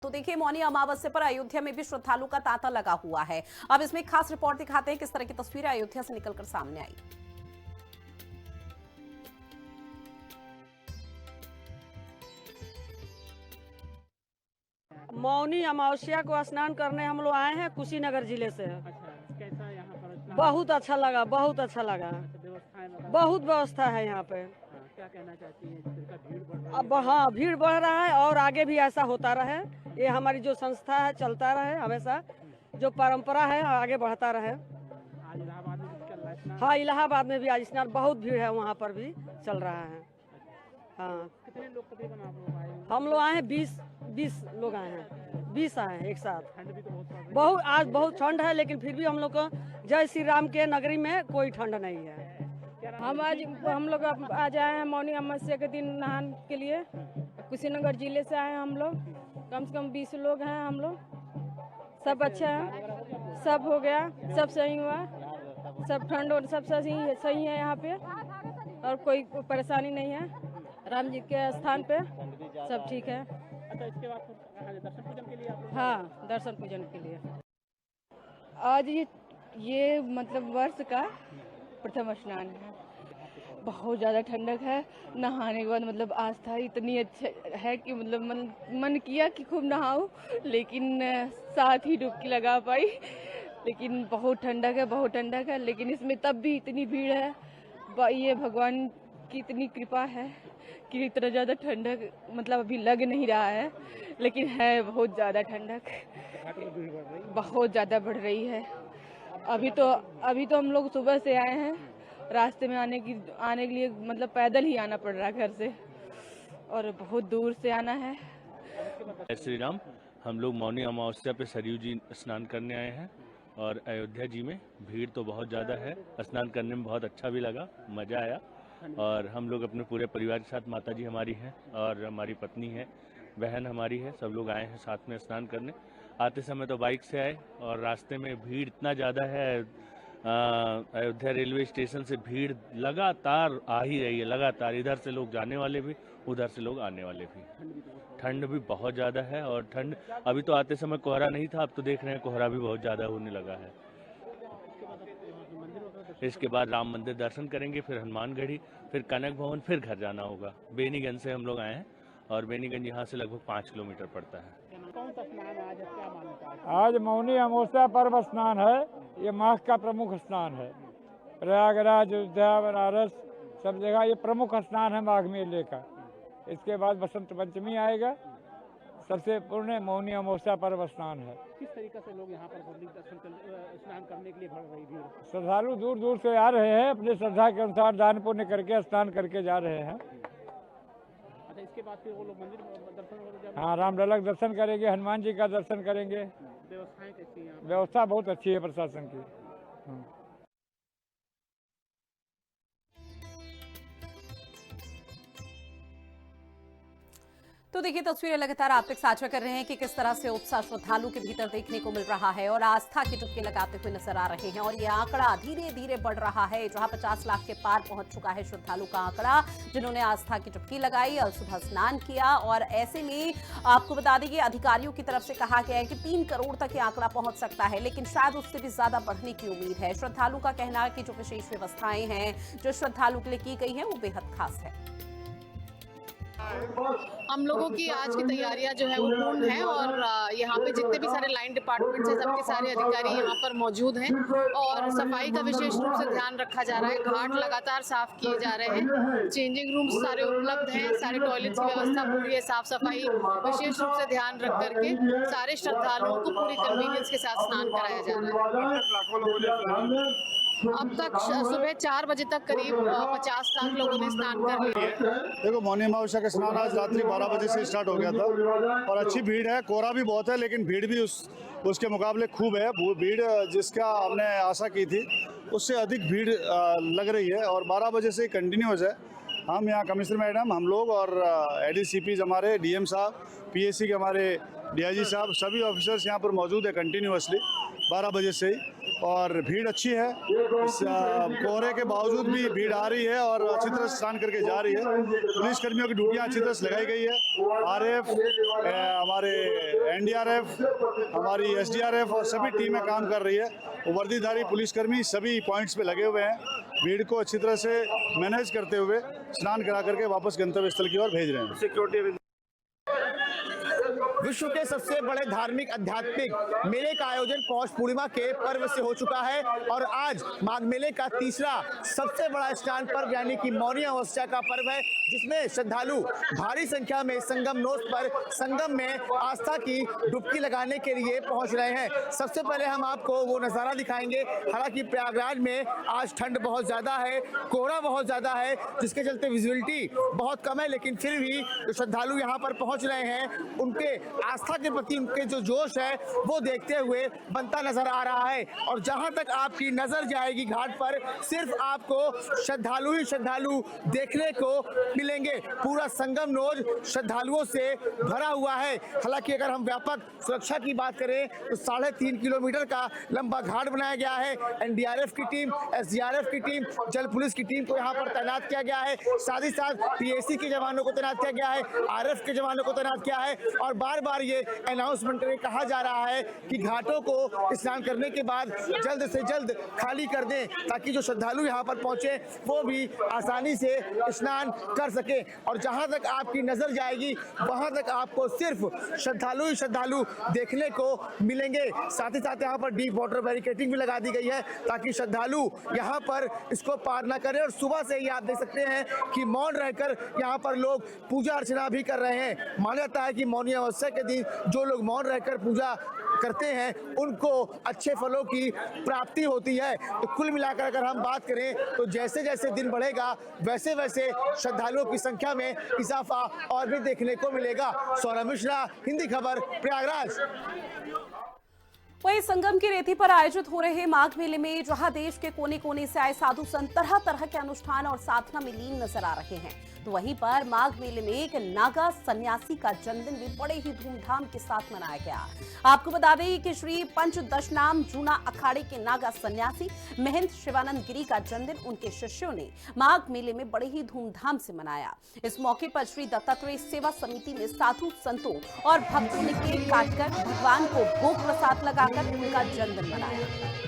तो देखिए, मौनी अमावस्या पर अयोध्या में भी श्रद्धालु का तांता लगा हुआ है। अब इसमें खास रिपोर्ट दिखाते हैं किस तरह की तस्वीरें अयोध्या से निकलकर सामने आई। मौनी अमावस्या को स्नान करने हम लोग आए हैं कुशीनगर जिले से। अच्छा, कैसा यहाँ पर स्नान? बहुत अच्छा लगा, बहुत अच्छा लगा। व्यवस्थाएं बताओ। बहुत व्यवस्था है यहाँ पे। हाँ, क्या कहना चाहती है? जिनका भीड़ बढ़ रही अब हाँ, भीड़ बढ़ रहा है और आगे भी ऐसा होता रहे। ये हमारी जो संस्था है चलता रहे हमेशा, जो परंपरा है आगे बढ़ता रहे। आज इलाहाबाद में भी चल रहा है स्नान। हाँ, इलाहाबाद में भी आज स्नान बहुत भीड़ है, वहाँ पर भी चल रहा है। हाँ, कितने लोग तकरीबन आप लोग आए हैं? हम लोग आए हैं 20 लोग आए हैं, 20 आए हैं एक साथ। ठंड भी तो बहुत पड़ रही है। बहुत आज बहुत ठंड है, लेकिन फिर भी हम लोग को जय श्री राम के नगरी में कोई ठंड नहीं है। हम लोग आज आए हैं मौनी अमावस्या के दिन नहाने के लिए। कुशीनगर जिले से आए हैं हम लोग, कम से कम 20 लोग हैं हम लोग। सब अच्छा है, सब हो गया, सब सही हुआ, सब ठंड और सब सही है यहाँ पे, और कोई परेशानी नहीं है। राम जी के स्थान पे सब ठीक है। अच्छा, इसके बाद फिर कहाँ दर्शन पूजन के लिए आप लोग? हाँ, दर्शन पूजन के लिए आज ये मतलब वर्ष का प्रथम स्नान है। बहुत ज़्यादा ठंडक है। नहाने के बाद मतलब आस्था इतनी अच्छा है कि मतलब मन किया कि खूब नहाऊं, लेकिन साथ ही डुबकी लगा पाई। लेकिन बहुत ठंडक है, बहुत ठंडक है, लेकिन इसमें तब भी इतनी भीड़ है। ये भगवान की इतनी कृपा है कि इतना ज़्यादा ठंडक मतलब अभी लग नहीं रहा है, लेकिन है बहुत ज़्यादा ठंडक, घाट में भीड़ बढ़ रही है। बहुत ज़्यादा बढ़ रही है। अभी तो हम लोग सुबह से आए हैं। रास्ते में आने के लिए मतलब पैदल ही आना पड़ रहा है घर से, और बहुत दूर से आना है। जय श्री राम। हम लोग मौनी अमावस्या पे सरयू जी स्नान करने आए हैं और अयोध्या जी में भीड़ तो बहुत ज़्यादा है। स्नान करने में बहुत अच्छा भी लगा, मज़ा आया। और हम लोग अपने पूरे परिवार के साथ, माता जी हमारी हैं और हमारी पत्नी है, बहन हमारी है, सब लोग आए हैं साथ में स्नान करने। आते समय तो बाइक से आए और रास्ते में भीड़ इतना ज़्यादा है। अयोध्या रेलवे स्टेशन से भीड़ लगातार आ ही रही है, लगातार। इधर से लोग जाने वाले भी, उधर से लोग आने वाले भी। ठंड भी बहुत ज़्यादा है और ठंड अभी तो आते समय कोहरा नहीं था, अब तो देख रहे हैं कोहरा भी बहुत ज़्यादा होने लगा है। इसके बाद राम मंदिर दर्शन करेंगे, फिर हनुमानगढ़ी, फिर कनक भवन, फिर घर जाना होगा। बेनीगंज से हम लोग आए हैं और बेनीगंज यहाँ से लगभग 5 किलोमीटर पड़ता है। कौन सा स्नान है आज? क्या मान्यता है? आज मौनी अमावस्या पर्व स्नान है। ये माघ का प्रमुख स्नान है। प्रयागराज, अयोध्या, बनारस सब जगह ये प्रमुख स्नान है माघ मेले का। इसके बाद बसंत पंचमी आएगा। सबसे पूर्ण मौनी अमावस्या पर्व स्नान है। किस तरीके से लोग यहाँ पर पब्लिक स्नान करने के लिए बढ़ रही भीड़? श्रद्धालु दूर दूर से आ रहे हैं, अपनी श्रद्धा के अनुसार दान पुण्य करके स्नान करके जा रहे हैं। अच्छा, इसके बाद फिर वो लोग मंदिर दर्शन? हाँ, रामलला दर्शन करेंगे, हनुमान जी का दर्शन करेंगे। व्यवस्थाएं कैसी हैं यहाँ पर? व्यवस्था बहुत अच्छी है प्रशासन की। तो देखिए, तस्वीरें लगातार आप तक साझा कर रहे हैं कि किस तरह से उत्साह श्रद्धालु के भीतर देखने को मिल रहा है और आस्था की डुबकी लगाते हुए नजर आ रहे हैं। और ये आंकड़ा धीरे धीरे बढ़ रहा है, जहां 50 लाख के पार पहुंच चुका है श्रद्धालु का आंकड़ा, जिन्होंने आस्था की डुबकी लगाई और सुबह स्नान किया। और ऐसे में आपको बता दें कि अधिकारियों की तरफ से कहा गया है कि 3 करोड़ तक ये आंकड़ा पहुंच सकता है, लेकिन शायद उससे भी ज्यादा बढ़ने की उम्मीद है। श्रद्धालु का कहना है कि जो विशेष व्यवस्थाएं हैं जो श्रद्धालु के लिए की गई है वो बेहद खास है। हम लोगों की आज की तैयारियां जो है वो पूर्ण है, और यहाँ पे जितने भी सारे लाइन डिपार्टमेंट्स हैं, सबके सारे अधिकारी यहाँ पर मौजूद हैं, और सफाई का विशेष रूप से ध्यान रखा जा रहा है। घाट लगातार साफ किए जा रहे हैं, चेंजिंग रूम्स सारे उपलब्ध हैं, सारे टॉयलेट्स की व्यवस्था पूरी है, साफ सफाई विशेष रूप से ध्यान रख करके सारे श्रद्धालुओं को पूरी कन्वीनियंस के साथ स्नान कराया जा रहा है। अब तक सुबह 4 बजे तक करीब 50 लाख लोगों ने स्नान कर लिया। देखो, मौनी अमावस्या का स्नान आज रात्रि 12 बजे से स्टार्ट हो गया था और अच्छी भीड़ है। कोहरा भी बहुत है, लेकिन भीड़ भी उसके मुकाबले खूब है। भीड़ जिसका हमने आशा की थी उससे अधिक भीड़ लग रही है और 12 बजे से कंटिन्यूअस है। हम यहाँ कमिश्नर मैडम, हम लोग और ADCPs हमारे, DM साहब, PAC के हमारे DIG साहब, सभी ऑफिसर्स यहाँ पर मौजूद है कंटिन्यूअसली 12 बजे से ही, और भीड़ अच्छी है। इस कोहरे के बावजूद भी भीड़ आ रही है और अच्छी तरह से स्नान करके जा रही है। पुलिस कर्मियों की ड्यूटियाँ अच्छी तरह से लगाई गई है। RF, हमारे NDRF, हमारी SDRF और सभी टीमें काम कर रही है। वर्दीधारी पुलिसकर्मी सभी पॉइंट्स पे लगे हुए हैं। भीड़ को अच्छी तरह से मैनेज करते हुए स्नान करा करके वापस गंतव्य स्थल की ओर भेज रहे हैं। सिक्योरिटी विश्व के सबसे बड़े धार्मिक आध्यात्मिक मेले का आयोजन पौष पूर्णिमा के पर्व से हो चुका है और आज माघ मेले का तीसरा सबसे बड़ा स्नान पर्व यानी कि मौनी अमावस्या का पर्व है, जिसमें श्रद्धालु भारी संख्या में संगम नोस पर संगम में आस्था की डुबकी लगाने के लिए पहुंच रहे हैं। सबसे पहले हम आपको वो नज़ारा दिखाएंगे। हालांकि प्रयागराज में आज ठंड बहुत ज़्यादा है, कोहरा बहुत ज़्यादा है, जिसके चलते विजिबिलिटी बहुत कम है, लेकिन फिर भी जो श्रद्धालु यहाँ पर पहुँच रहे हैं उनके आस्था के प्रति उनके जो जोश है वो देखते हुए बनता नजर आ रहा है। और जहां तक आपकी नजर जाएगी घाट पर सिर्फ आपको श्रद्धालु ही श्रद्धालु देखने को मिलेंगे। पूरा संगम नोज श्रद्धालुओं से भरा हुआ है। हालांकि अगर हम व्यापक सुरक्षा की बात करें तो 3.5 किलोमीटर का लंबा घाट बनाया गया है। NDRF की टीम, SDRF की टीम, जल पुलिस की टीम को यहाँ पर तैनात किया गया है। साथ ही साथ PAC के जवानों को तैनात किया गया है, RF के जवानों को तैनात किया है। और बार बार ये अनाउंसमेंट करके कहा जा रहा है कि घाटों को स्नान करने के बाद जल्द से जल्द खाली कर दें, ताकि जो श्रद्धालु यहाँ पर पहुंचे वो भी आसानी से स्नान कर सके। और जहां तक आपकी नजर जाएगी वहां तक आपको सिर्फ श्रद्धालु ही श्रद्धालु देखने को मिलेंगे। साथ ही साथ यहाँ पर डीप वाटर बैरिकेडिंग भी लगा दी गई है ताकि श्रद्धालु यहाँ पर इसको पार न करें। और सुबह से ही आप देख सकते हैं कि मौन रहकर यहाँ पर लोग पूजा अर्चना भी कर रहे हैं। माना जाता है कि मौनी अमावस्या के दिन जो लोग मौन रहकर पूजा करते हैं उनको अच्छे फलों की प्राप्ति होती है। तो कुल मिलाकर अगर हम बात करें तो जैसे जैसे दिन बढ़ेगा वैसे वैसे श्रद्धालुओं की संख्या में इजाफा और भी देखने को मिलेगा। सौरभ मिश्रा, हिंदी खबर, प्रयागराज। वहीं संगम की रेती पर आयोजित हो रहे माघ मेले में जहां देश के कोने कोने से आए साधु संत तरह तरह के अनुष्ठान और साधना में लीन नजर आ रहे हैं, तो वहीं पर माघ मेले में एक नागा सन्यासी का जन्मदिन भी बड़े ही धूमधाम के साथ मनाया गया। आपको बता दें कि श्री पंचदशनाम जूना अखाड़े के नागा सन्यासी महंत शिवानंद गिरी का जन्मदिन उनके शिष्यों ने माघ मेले में बड़े ही धूमधाम से मनाया। इस मौके पर श्री दत्तात्रेय सेवा समिति में साधु संतों और भक्तों ने केक काटकर भगवान को भोग प्रसाद लगाकर उनका जन्मदिन मनाया।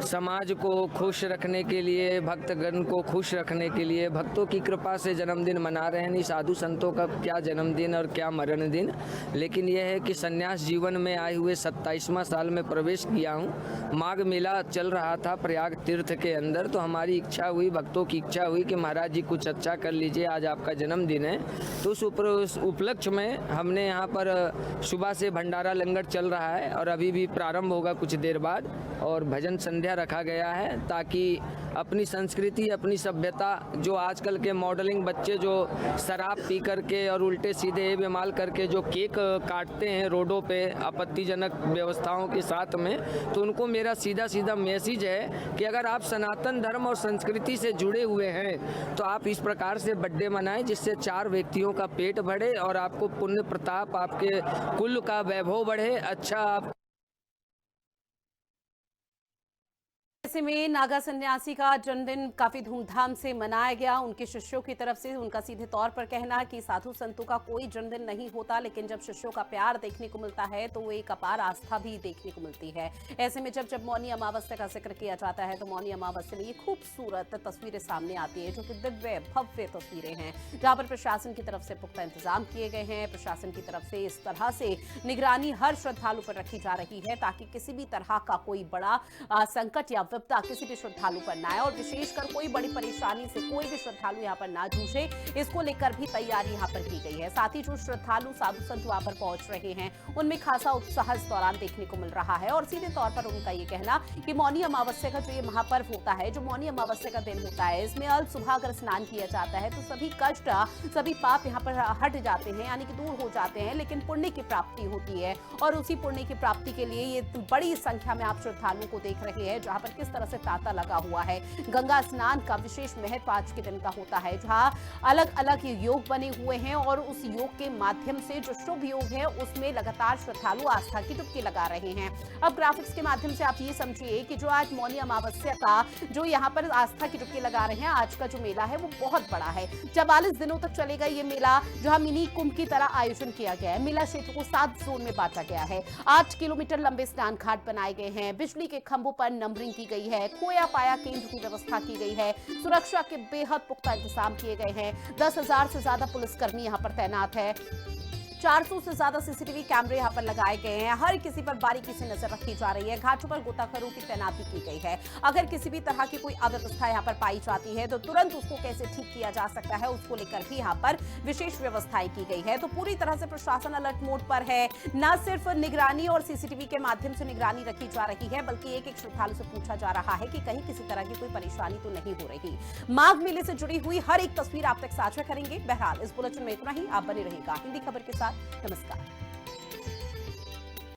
समाज को खुश रखने के लिए, भक्तगण को खुश रखने के लिए भक्तों की कृपा से जन्मदिन मना रहे हैं। नहीं साधु संतों का क्या जन्मदिन और क्या मरण दिन, लेकिन यह है कि सन्यास जीवन में आए हुए 27वां साल में प्रवेश किया हूँ। माघ मेला चल रहा था प्रयाग तीर्थ के अंदर, तो हमारी इच्छा हुई, भक्तों की इच्छा हुई कि महाराज जी कुछ अच्छा कर लीजिए, आज आपका जन्मदिन है। तो उस उपलक्ष्य में हमने यहाँ पर सुबह से भंडारा लंगर चल रहा है और अभी भी प्रारंभ होगा कुछ देर बाद, और भजन संध्या रखा गया है ताकि अपनी संस्कृति, अपनी सभ्यता, जो आजकल के मॉडलिंग बच्चे जो शराब पी करके और उल्टे सीधे बेमाल करके जो केक काटते हैं रोडों पे आपत्तिजनक व्यवस्थाओं के साथ में, तो उनको मेरा सीधा सीधा मैसेज है कि अगर आप सनातन धर्म और संस्कृति से जुड़े हुए हैं तो आप इस प्रकार से बर्थडे मनाएं जिससे 4 व्यक्तियों का पेट बढ़े और आपको पुण्य प्रताप, आपके कुल का वैभव बढ़े। अच्छा, आप ऐसे में नागा सन्यासी का जन्मदिन काफी धूमधाम से मनाया गया। उनके शिष्यों की तरफ से उनका सीधे तौर पर कहना है कि साधु संतों का कोई जन्मदिन नहीं होता, लेकिन जब शिष्यों का प्यार देखने को मिलता है तो वो एक अपार आस्था भी देखने को मिलती है। ऐसे में जब मौनी अमावस्या का जिक्र किया जाता है तो मौनी अमावस्या में ये खूबसूरत तस्वीरें सामने आती है जो कि दिव्य भव्य तस्वीरें हैं, जहां पर प्रशासन की तरफ से पुख्ता इंतजाम किए गए हैं। प्रशासन की तरफ से इस तरह से निगरानी हर श्रद्धालु पर रखी जा रही है ताकि किसी भी तरह का कोई बड़ा संकट या विपदा किसी भी श्रद्धालु पर ना आए और विशेषकर कोई बड़ी परेशानी से कोई भी श्रद्धालु यहाँ पर ना जूझे, इसको लेकर भी तैयारी यहाँ पर की गई है। साथ ही जो श्रद्धालु साधु संत वहां पर पहुंच रहे हैं उनमें खासा उत्साह इस दौरान देखने को मिल रहा है और सीधे तौर पर उनका ये कहना कि मौनी अमावस्या का जो ये महापर्व होता है, जो मौनी अमावस्या का दिन होता है, इसमें अल सुबह अगर स्नान किया जाता है तो सभी कष्ट, सभी पाप यहाँ पर हट जाते हैं, यानी कि दूर हो जाते हैं, लेकिन पुण्य की प्राप्ति होती है। और उसी पुण्य की प्राप्ति के लिए ये बड़ी संख्या में आप श्रद्धालुओं को देख रहे हैं जहां पर किस तरह से तांता लगा हुआ है। गंगा स्नान का विशेष महत्व आज के दिन का होता है, जहां अलग अलग योग बने हुए हैं और उस योग के माध्यम से जो शुभ योग है उसमें लगातार श्रद्धालु आस्था की डुबकी लगा रहे हैं। अब ग्राफिक्स के माध्यम से आप ये समझिए कि जो आज मौनी अमावस्या का जो यहाँ पर आस्था की डुबकी लगा रहे हैं, आज का जो मेला है वो बहुत बड़ा है। 44 दिनों तक चलेगा ये मेला, जहां मिनी कुंभ की तरह आयोजन किया गया है। मेला क्षेत्र को 7 जोन में बांटा गया है। 8 किलोमीटर लंबे स्नान घाट बनाए गए हैं। बिजली के खंभों पर नंबरिंग की गई है। खोया पाया केंद्र की व्यवस्था की गई है। सुरक्षा के बेहद पुख्ता इंतजाम किए गए हैं। 10,000 से ज्यादा पुलिसकर्मी यहाँ पर तैनात है। 400 से ज्यादा सीसीटीवी कैमरे यहाँ पर लगाए गए हैं। हर किसी पर बारीकी से नजर रखी जा रही है। घाटों पर गोताखोरों की तैनाती की गई है। अगर किसी भी तरह की कोई अव्यवस्था यहाँ पर पाई जाती है तो तुरंत उसको कैसे ठीक किया जा सकता है, उसको लेकर भी यहाँ पर विशेष व्यवस्थाएं की गई है। तो पूरी तरह से प्रशासन अलर्ट मोड पर है। न सिर्फ निगरानी और सीसीटीवी के माध्यम से निगरानी रखी जा रही है, बल्कि एक श्रद्धालु से पूछा जा रहा है कि कहीं किसी तरह की कोई परेशानी तो नहीं हो रही। माघ मेले से जुड़ी हुई हर एक तस्वीर आप तक साझा करेंगे। बहरहाल इस बुलेटिन में इतना ही। आप बने रहिएगा हिंदी खबर के साथ। नमस्कार।